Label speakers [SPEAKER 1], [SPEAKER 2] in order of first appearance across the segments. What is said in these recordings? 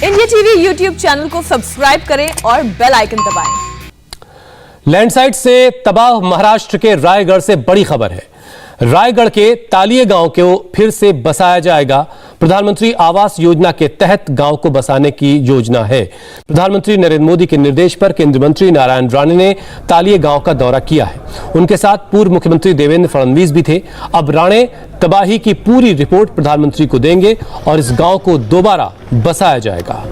[SPEAKER 1] India TV YouTube channel को subscribe करें और बेल आइकन दबाएं।
[SPEAKER 2] लैंडस्लाइड से तबाह महाराष्ट्र के रायगढ़ से बड़ी खबर है। रायगढ़ के तालिये गांव को फिर से बसाया जाएगा। प्रधानमंत्री आवास योजना के तहत गांव को बसाने की योजना है। प्रधानमंत्री नरेंद्र मोदी के निर्देश पर केंद्रीय मंत्री नारायण राणे ने तालिये गांव का दौरा किया है। उनके साथ पूर्व मुख्यमंत्री देवेंद्र फडणवीस भी थे। अब राणे तबाही की पूरी रिपोर्ट प्रधानमंत्री को देंगे और इस गांव को दोबारा बसाया जाएगा।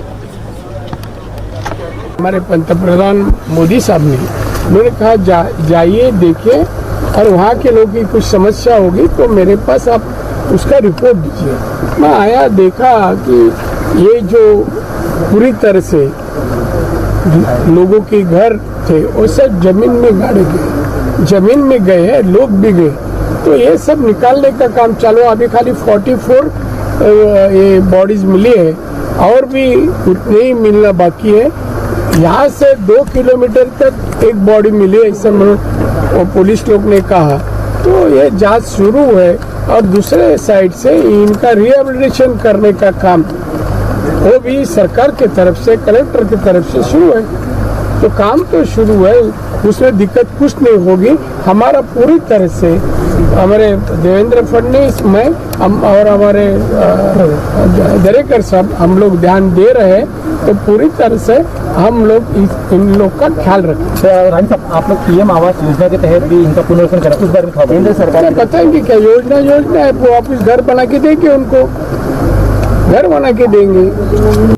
[SPEAKER 3] हमारे पंतप्रधान मोदी साहब ने उन्होंने कहा जाइए देखिए और वहाँ के लोगों की कुछ समस्या होगी तो मेरे पास आप उसका रिपोर्ट दीजिए। मैं आया देखा कि ये जो पूरी तरह से लोगों के घर थे वो सब जमीन में गाड़े गए, जमीन में गए हैं, लोग भी गए। तो ये सब निकालने का काम चालू। अभी खाली 44 ये बॉडीज मिली है और भी उतने ही मिलना बाकी है। यहाँ से 2 किलोमीटर तक एक बॉडी मिली है, ऐसा वो पुलिस लोग ने कहा। तो ये जांच शुरू है और दूसरे साइड से इनका रिहेबिलिटेशन करने का काम वो भी सरकार की तरफ से, कलेक्टर की तरफ से शुरू है। तो काम तो शुरू है, उसमें दिक्कत कुछ नहीं होगी। हमारा पूरी तरह से हमारे देवेंद्र फडणवीस में हम और हमारे दरेकर साहब हम लोग ध्यान दे रहे हैं। तो पूरी तरह से हम लोग इन लोग का ख्याल रखें।
[SPEAKER 4] आप लोग पीएम आवास योजना के तहत भी इनका पुनर्वसन करें, उस बारे में केंद्र सरकार
[SPEAKER 3] बताएंगे क्या योजना है। वो वापस घर बना के देंगे, उनको घर बना के देंगे।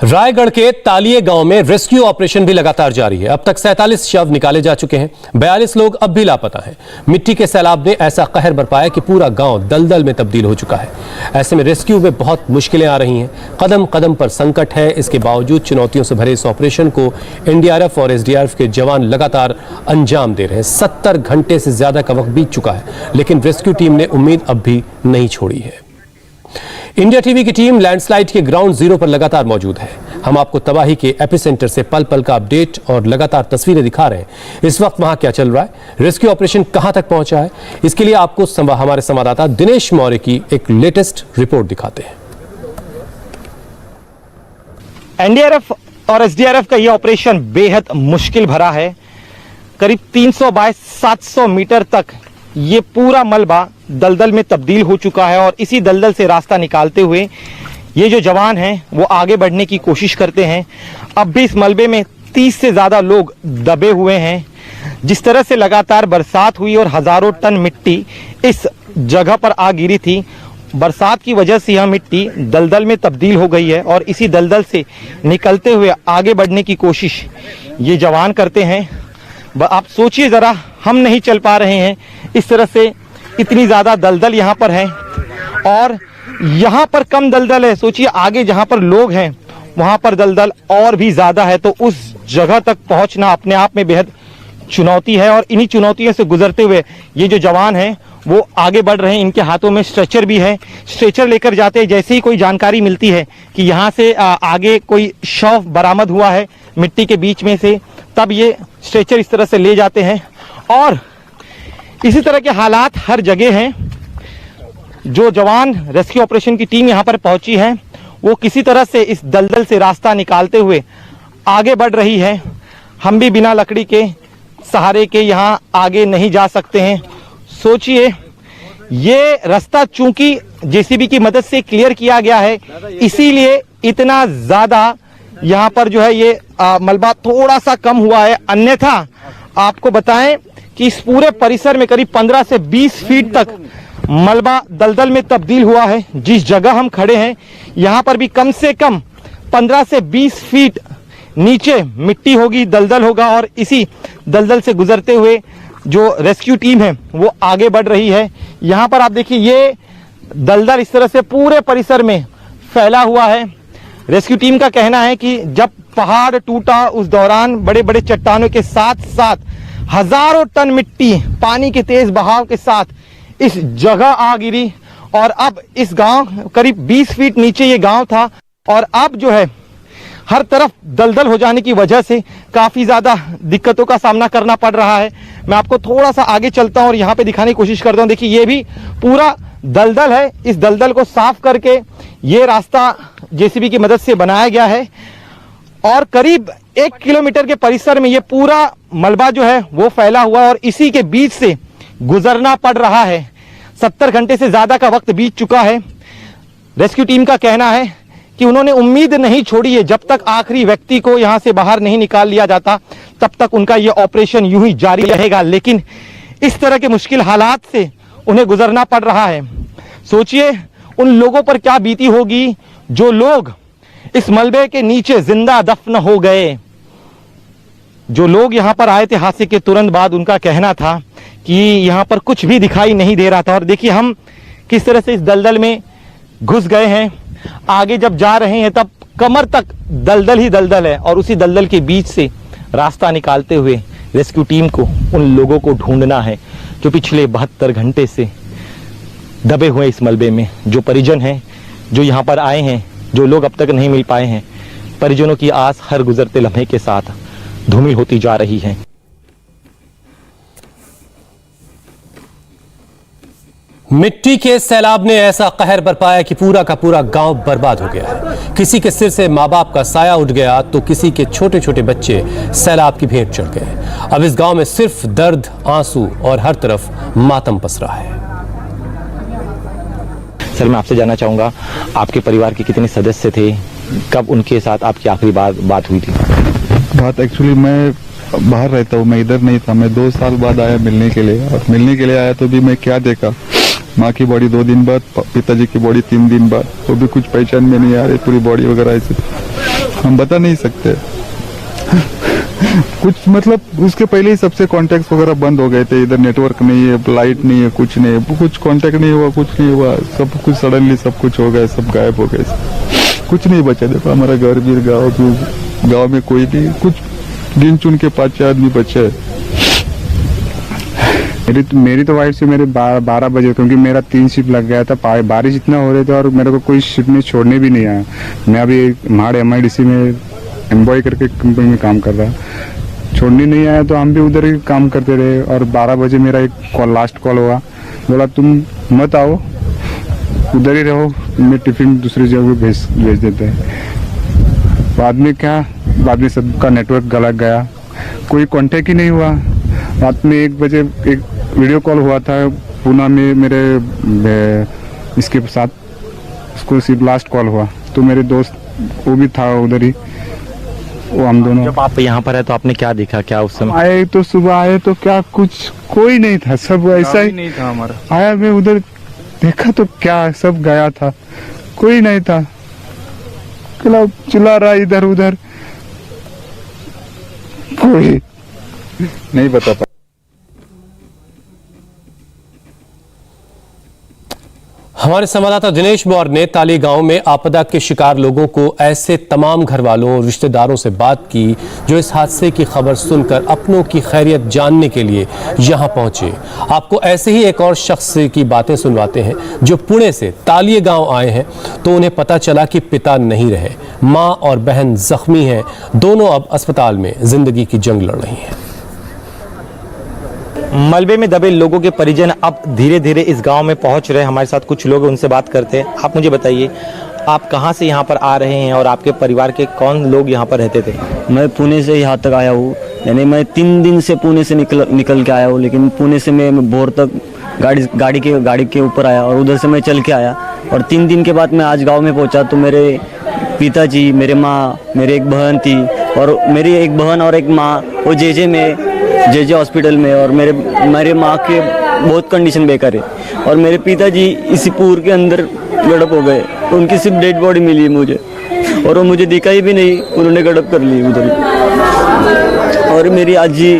[SPEAKER 2] रायगढ़ के तालिये गांव में रेस्क्यू ऑपरेशन भी लगातार जारी है। अब तक 47 शव निकाले जा चुके हैं। 42 लोग अब भी लापता हैं। मिट्टी के सैलाब ने ऐसा कहर बरपाया कि पूरा गांव दलदल में तब्दील हो चुका है। ऐसे में रेस्क्यू में बहुत मुश्किलें आ रही हैं। कदम कदम पर संकट है। इसके बावजूद चुनौतियों से भरे इस ऑपरेशन को एनडीआरएफ और एसडीआरएफ के जवान लगातार अंजाम दे रहे हैं। 70 घंटे से ज्यादा का वक्त बीत चुका है, लेकिन रेस्क्यू टीम ने उम्मीद अब भी नहीं छोड़ी है। इंडिया टीवी की टीम लैंडस्लाइड के ग्राउंड जीरो पर लगातार मौजूद है। हम आपको तबाही के एपिसेंटर से पल पल का अपडेट और लगातार तस्वीरें दिखा रहे हैं। इस वक्त वहां क्या चल रहा है, रेस्क्यू ऑपरेशन कहां तक पहुंचा है, इसके लिए आपको हमारे संवाददाता दिनेश मौर्य की एक लेटेस्ट रिपोर्ट दिखाते हैं।
[SPEAKER 4] एनडीआरएफ और एसडीआरएफ का यह ऑपरेशन बेहद मुश्किल भरा है। करीब 300 बाय 700 मीटर तक ये पूरा मलबा दलदल में तब्दील हो चुका है और इसी दलदल से रास्ता निकालते हुए ये जो जवान हैं वो आगे बढ़ने की कोशिश करते हैं। अब भी इस मलबे में 30 से ज़्यादा लोग दबे हुए हैं। जिस तरह से लगातार बरसात हुई और हज़ारों टन मिट्टी इस जगह पर आ गिरी थी, बरसात की वजह से यह मिट्टी दलदल में तब्दील हो गई है और इसी दलदल से निकलते हुए आगे बढ़ने की कोशिश ये जवान करते हैं। आप सोचिए ज़रा, हम नहीं चल पा रहे हैं, इस तरह से इतनी ज़्यादा दलदल यहाँ पर है और यहाँ पर कम दलदल है। सोचिए आगे जहाँ पर लोग हैं वहाँ पर दलदल और भी ज़्यादा है। तो उस जगह तक पहुँचना अपने आप में बेहद चुनौती है और इन्हीं चुनौतियों से गुजरते हुए ये जो जवान हैं वो आगे बढ़ रहे हैं। इनके हाथों में स्ट्रेचर भी है, स्ट्रेचर लेकर जाते हैं। जैसे ही कोई जानकारी मिलती है कि यहाँ से आगे कोई शव बरामद हुआ है मिट्टी के बीच में से, तब ये स्ट्रेचर इस तरह से ले जाते हैं। और इसी तरह के हालात हर जगह हैं। जो जवान रेस्क्यू ऑपरेशन की टीम यहाँ पर पहुंची है वो किसी तरह से इस दलदल से रास्ता निकालते हुए आगे बढ़ रही है। हम भी बिना लकड़ी के सहारे के यहाँ आगे नहीं जा सकते हैं। सोचिए, ये रास्ता चूंकि जेसीबी की मदद से क्लियर किया गया है, इसीलिए इतना ज़्यादा यहाँ पर जो है ये मलबा थोड़ा सा कम हुआ है। अन्यथा आपको बताएं कि इस पूरे परिसर में करीब 15 से 20 फीट तक मलबा दलदल में तब्दील हुआ है। जिस जगह हम खड़े हैं यहाँ पर भी कम से कम 15 से 20 फीट नीचे मिट्टी होगी, दलदल होगा और इसी दलदल से गुजरते हुए जो रेस्क्यू टीम है वो आगे बढ़ रही है। यहाँ पर आप देखिए ये दलदल इस तरह से पूरे परिसर में फैला हुआ है। रेस्क्यू टीम का कहना है कि जब पहाड़ टूटा उस दौरान बड़े बड़े चट्टानों के साथ साथ हजारों टन मिट्टी पानी के तेज बहाव के साथ इस जगह आ गिरी और अब इस गांव करीब 20 फीट नीचे ये गांव था और अब जो है हर तरफ दलदल हो जाने की वजह से काफी ज्यादा दिक्कतों का सामना करना पड़ रहा है। मैं आपको थोड़ा सा आगे चलता हूं और यहाँ पे दिखाने की कोशिश करता हूं। देखिए ये भी पूरा दलदल है, इस दलदल को साफ करके ये रास्ता जेसीबी की मदद से बनाया गया है और करीब 1 किलोमीटर के परिसर में ये पूरा मलबा जो है वो फैला हुआ है और इसी के बीच से गुजरना पड़ रहा है। 70 घंटे से ज्यादा का वक्त बीत चुका है। रेस्क्यू टीम का कहना है कि उन्होंने उम्मीद नहीं छोड़ी है, जब तक आखिरी व्यक्ति को यहां से बाहर नहीं निकाल लिया जाता तब तक उनका यह ऑपरेशन यूं ही जारी रहेगा। लेकिन इस तरह के मुश्किल हालात से उन्हें गुजरना पड़ रहा है। सोचिए उन लोगों पर क्या बीती होगी जो लोग इस मलबे के नीचे जिंदा दफन हो गए। जो लोग यहां पर आए थे हादसे के तुरंत बाद, उनका कहना था कि यहां पर कुछ भी दिखाई नहीं दे रहा था। और देखिए हम किस तरह से इस दलदल में घुस गए हैं। आगे जब जा रहे हैं तब कमर तक दलदल ही दलदल है और उसी दलदल के बीच से रास्ता निकालते हुए रेस्क्यू टीम को उन लोगों को ढूंढना है जो पिछले 72 घंटे से दबे हुए इस मलबे में। जो परिजन हैं जो यहाँ पर आए हैं, जो लोग अब तक नहीं मिल पाए हैं, परिजनों की आस हर गुजरते लम्हे के साथ धूमिल होती जा रही है।
[SPEAKER 2] मिट्टी के सैलाब ने ऐसा कहर बरपाया कि पूरा का पूरा गांव बर्बाद हो गया है। किसी के सिर से माँ बाप का साया उठ गया तो किसी के छोटे छोटे बच्चे सैलाब की भेंट चढ़ गए। अब इस गांव में सिर्फ दर्द, आंसू और हर तरफ मातम पसरा है।
[SPEAKER 4] सर, मैं आपसे जानना चाहूंगा, आपके परिवार के कितने सदस्य थे? कब उनके साथ आपकी आखिरी बात हुई थी?
[SPEAKER 5] बात एक्चुअली मैं बाहर रहता हूँ, मैं इधर नहीं था। मैं 2 साल बाद आया मिलने के लिए, और मिलने के लिए आया तो भी मैं क्या देखा, माँ की बॉडी 2 दिन बाद, पिताजी की बॉडी 3 दिन बाद, वो भी कुछ पहचान में नहीं आ रही, पूरी बॉडी वगैरह ऐसे हम बता नहीं सकते। कुछ मतलब उसके पहले ही सबसे कॉन्टेक्ट वगैरह बंद हो गए थे। इधर नेटवर्क नहीं है, लाइट नहीं है, कुछ नहीं है, कुछ कॉन्टेक्ट नहीं हुआ, कुछ नहीं हुआ। सब कुछ सडनली सब कुछ हो गया, सब गायब हो गए, कुछ नहीं बचा। देखो हमारा घर भी, गाँव में कोई भी कुछ गिन चुन के 5 आदमी बचे।
[SPEAKER 6] मेरी तो वाइफ से मेरे 12 बजे, क्योंकि मेरा 3 शिफ्ट लग गया था। बारिश इतना हो रहे थे और मेरे को कोई शिफ्ट में छोड़ने भी नहीं आया। मैं अभी माड़ MIDC में एम्बॉय करके कंपनी में काम कर रहा, छोड़ने नहीं आया तो हम भी उधर ही काम करते रहे। और 12 बजे मेरा एक लास्ट कॉल हुआ, बोला तुम मत आओ, उधर ही रहो, मैं टिफिन दूसरी जगह भेज देते हैं। बाद में सबका नेटवर्क गलत गया, कोई कांटेक्ट ही नहीं हुआ। रात में 1 बजे एक वीडियो कॉल हुआ था पूना में मेरे इसके साथ, उसको सिर्फ लास्ट कॉल हुआ तो मेरे दोस्त वो भी था उधर ही, वो हम दोनों।
[SPEAKER 4] जब आप यहाँ पर है तो आपने क्या देखा? क्या उस समय
[SPEAKER 6] आए तो सुबह आए तो क्या कुछ कोई नहीं था, सब ऐसा ही
[SPEAKER 5] नहीं था हमारा।
[SPEAKER 6] आया, मैं उधर देखा तो क्या सब गया था, कोई नहीं था। चिल्ला रहा इधर उधर, कोई
[SPEAKER 5] नहीं बता पाया।
[SPEAKER 2] हमारे संवाददाता दिनेश मौर्य ने ताली गांव में आपदा के शिकार लोगों को ऐसे तमाम घर वालों और रिश्तेदारों से बात की जो इस हादसे की खबर सुनकर अपनों की खैरियत जानने के लिए यहां पहुंचे। आपको ऐसे ही एक और शख्स की बातें सुनवाते हैं जो पुणे से तालिये गांव आए हैं। तो उन्हें पता चला कि पिता नहीं रहे, मां और बहन जख्मी हैं, दोनों अब अस्पताल में जिंदगी की जंग लड़ रही हैं।
[SPEAKER 4] मलबे में दबे लोगों के परिजन अब धीरे धीरे इस गांव में पहुंच रहे हैं। हमारे साथ कुछ लोग हैं, उनसे बात करते हैं। आप मुझे बताइए, आप कहां से यहां पर आ रहे हैं और आपके परिवार के कौन लोग यहां पर रहते थे?
[SPEAKER 7] मैं पुणे से यहाँ तक आया हूँ, यानी मैं 3 दिन से पुणे से निकल के आया हूँ। लेकिन पुणे से मैं भोर तक गाड़ी के ऊपर आया और उधर से मैं चल के आया। और 3 दिन के बाद मैं आज गाँव में पहुँचा तो मेरे पिताजी, मेरे माँ, मेरी एक बहन थी, और मेरी एक बहन और एक माँ वो जे हॉस्पिटल में, और मेरे माँ के बहुत कंडीशन बेकार है। और मेरे पिताजी इसी पूर के अंदर गड़प हो गए, उनकी सिर्फ डेड बॉडी मिली मुझे, और वो मुझे दिखाई भी नहीं, उन्होंने गड़प कर ली उधर। और मेरी आजी,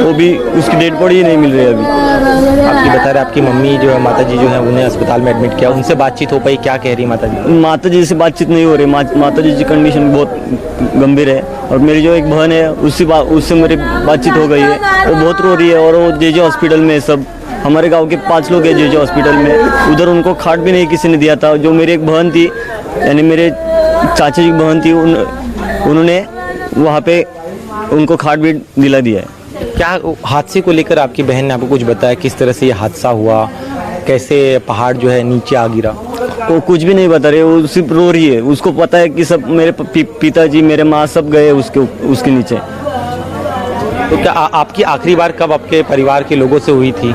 [SPEAKER 7] वो भी उसकी डेड बॉडी ही नहीं मिल रही अभी।
[SPEAKER 4] आपकी बता रहे आपकी मम्मी जो है, माताजी जो है, उन्हें अस्पताल में एडमिट किया, उनसे बातचीत हो पाई? क्या कह रही माताजी?
[SPEAKER 7] माताजी से बातचीत नहीं हो रही, माताजी की कंडीशन बहुत गंभीर है। और मेरी जो एक बहन है उससे मेरी बातचीत हो गई है, वो बहुत रो रही है। और वो जे हॉस्पिटल में सब हमारे गांव के 5 लोग हैं जे हॉस्पिटल में, उधर उनको खाट भी नहीं किसी ने दिया था। जो मेरी एक बहन थी, यानी मेरे चाचा की बहन थी, उन्होंने वहाँ पे उनको खाट भी दिला दिया है।
[SPEAKER 4] क्या हादसे को लेकर आपकी बहन ने आपको कुछ बताया? किस तरह से ये हादसा हुआ कैसे पहाड़ जो है नीचे आ गिरा?
[SPEAKER 7] वो कुछ भी नहीं बता रहे, वो सिर्फ रो रही है। उसको पता है कि सब मेरे पिताजी मेरे माँ सब गए उसके नीचे।
[SPEAKER 4] तो क्या आपकी आखिरी बार कब आपके परिवार के लोगों से हुई थी?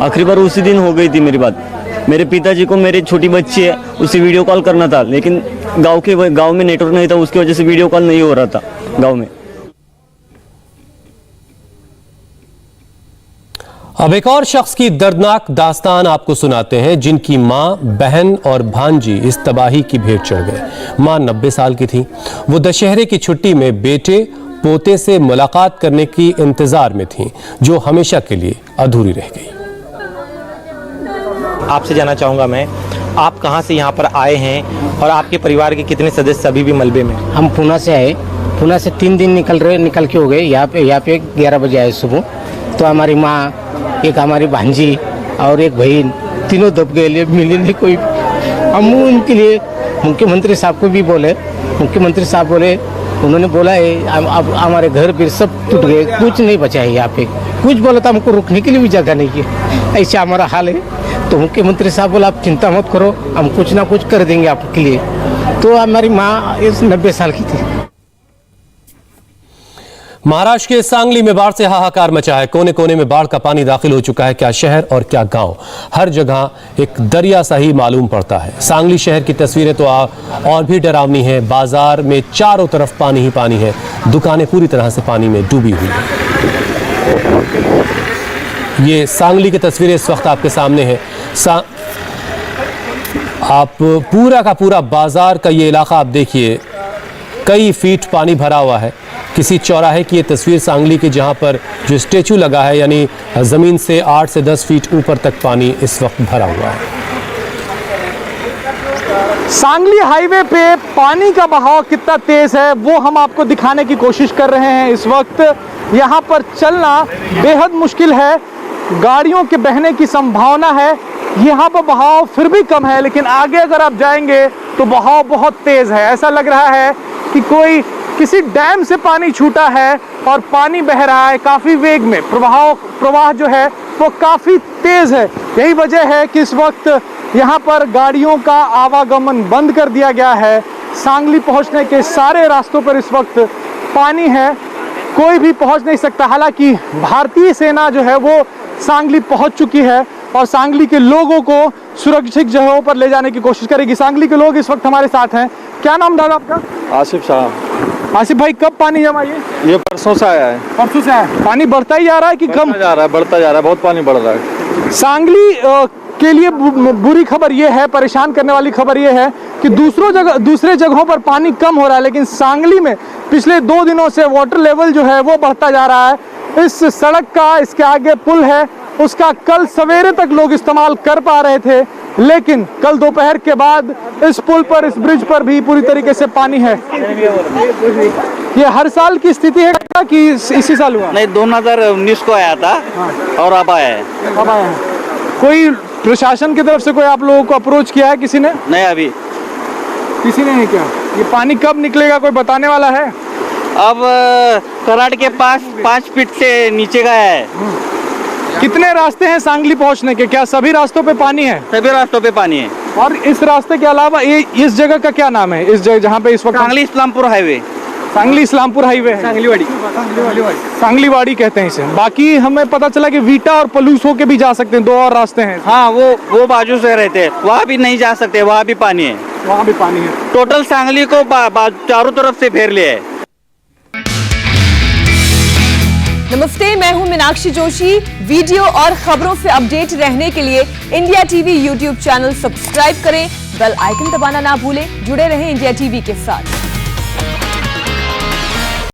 [SPEAKER 7] आखिरी बार उसी दिन हो गई थी मेरी बात। मेरे पिताजी को मेरी छोटी बच्ची है, उसे वीडियो कॉल करना था, लेकिन गांव में नेटवर्क नहीं था, उसकी वजह से वीडियो कॉल नहीं हो रहा था गांव में।
[SPEAKER 2] अब एक और शख्स की दर्दनाक दास्तान आपको सुनाते हैं, जिनकी मां, बहन और भांजी इस तबाही की भेंट चढ़ गए। मां 90 साल की थी। वो दशहरे की छुट्टी में बेटे पोते से मुलाकात करने की इंतजार में थी, जो हमेशा के लिए अधूरी रह गई।
[SPEAKER 4] आपसे जानना चाहूँगा मैं, आप कहाँ से यहाँ पर आए हैं और आपके परिवार के कितने सदस्य अभी भी मलबे में?
[SPEAKER 8] हम पूना से आए। पूना से 3 दिन निकल के हो गए। यहाँ पे 11 बजे आए सुबह। तो हमारी माँ, एक हमारी भांजी और एक बहन, तीनों दब गए, मिले नहीं कोई। हम उनके लिए मुख्यमंत्री साहब को भी बोले। मुख्यमंत्री साहब बोले, उन्होंने बोला है अब हमारे घर भी सब टूट गए, कुछ नहीं बचा है यहाँ पे। कुछ बोला था, हमको रुकने के लिए भी जगह नहीं है, ऐसा हमारा हाल है। तो मुख्यमंत्री साहब बोला, आप चिंता मत करो, हम कुछ ना कुछ कर देंगे आपके लिए। तो हमारी माँ 90 साल की थी।
[SPEAKER 2] महाराष्ट्र के सांगली में बाढ़ से हाहाकार मचा है। कोने कोने में बाढ़ का पानी दाखिल हो चुका है। क्या शहर और क्या गांव, हर जगह एक दरिया सा ही मालूम पड़ता है। सांगली शहर की तस्वीरें तो और भी डरावनी हैं। बाजार में चारों तरफ पानी ही पानी है। दुकानें पूरी तरह से पानी में डूबी हुई हैं। ये सांगली की तस्वीरें इस वक्त आपके सामने हैं। आप पूरा का पूरा बाजार का ये इलाका आप देखिए, कई फीट पानी भरा हुआ है। किसी चौराहे की ये तस्वीर सांगली की, जहां पर जो स्टेचू लगा है, यानी जमीन से 8 से 10 फीट ऊपर तक पानी इस वक्त भरा हुआ है।
[SPEAKER 9] सांगली हाईवे पे पानी का बहाव कितना तेज है वो हम आपको दिखाने की कोशिश कर रहे हैं। इस वक्त यहाँ पर चलना बेहद मुश्किल है, गाड़ियों के बहने की संभावना है। यहाँ पर बहाव फिर भी कम है, लेकिन आगे अगर आप जाएंगे तो बहाव बहुत तेज है। ऐसा लग रहा है कि किसी डैम से पानी छूटा है और पानी बह रहा है काफ़ी वेग में। प्रवाह जो है वो काफ़ी तेज़ है। यही वजह है कि इस वक्त यहाँ पर गाड़ियों का आवागमन बंद कर दिया गया है। सांगली पहुँचने के सारे रास्तों पर इस वक्त पानी है, कोई भी पहुँच नहीं सकता। हालांकि भारतीय सेना जो है वो सांगली पहुँच चुकी है और सांगली के लोगों को सुरक्षित जगहों पर ले जाने की कोशिश करेगी। सांगली के लोग इस वक्त हमारे साथ हैं। क्या नाम दादा आपका?
[SPEAKER 10] आसिफ साहब।
[SPEAKER 9] आसिफ भाई, कब पानी जमा
[SPEAKER 10] ये परसों से आया है।
[SPEAKER 9] परसों से आया। पानी बढ़ता ही जा रहा है कि कम?
[SPEAKER 10] जा रहा है, बढ़ता जा रहा है, बहुत पानी बढ़ रहा है।
[SPEAKER 9] सांगली के लिए बुरी खबर ये है, परेशान करने वाली खबर ये है कि दूसरे जगहों पर पानी कम हो रहा है, लेकिन सांगली में पिछले 2 दिनों से वाटर लेवल जो है वो बढ़ता जा रहा है। इस सड़क का, इसके आगे पुल है, उसका कल सवेरे तक लोग इस्तेमाल कर पा रहे थे, लेकिन कल दोपहर के बाद इस पुल पर, इस ब्रिज पर भी पूरी तरीके से पानी है। ये हर साल की स्थिति है कि इसी साल हुआ?
[SPEAKER 10] नहीं, 2019 को आया था और अब आया है।
[SPEAKER 9] अब आया है। कोई प्रशासन की तरफ से कोई आप लोगों को अप्रोच किया है किसी ने?
[SPEAKER 10] नहीं, अभी
[SPEAKER 9] किसी ने नहीं किया। ये पानी कब निकलेगा, कोई बताने वाला है?
[SPEAKER 10] अब कराड़ के पास 5 फीट से नीचे गया है।
[SPEAKER 9] कितने रास्ते हैं सांगली पहुंचने के? क्या सभी रास्तों पे पानी है?
[SPEAKER 10] सभी रास्तों पे पानी है।
[SPEAKER 9] और इस रास्ते के अलावा इस जगह का क्या नाम है? इस जगह जहाँ पे इस वक्त
[SPEAKER 10] सांगली इस्लामपुर हाईवे।
[SPEAKER 9] सांगली इस्लामपुर हाईवे, सांगलीवाड़ी कहते हैं इसे। बाकी हमें पता चला कि वीटा और पलूस होके भी जा सकते हैं, 2 और रास्ते हैं।
[SPEAKER 10] हाँ, वो बाजू से रहते हैं, वहाँ भी नहीं जा सकते, वहाँ भी पानी है।
[SPEAKER 9] वहाँ भी पानी है।
[SPEAKER 10] टोटल सांगली को चारों तरफ से घेर लिया है।
[SPEAKER 1] नमस्ते, मैं हूं मीनाक्षी जोशी। वीडियो और खबरों से अपडेट रहने के लिए India TV YouTube channel subscribe करें, बेल आइकन दबाना ना भूलें। जुड़े रहें इंडिया टीवी के साथ।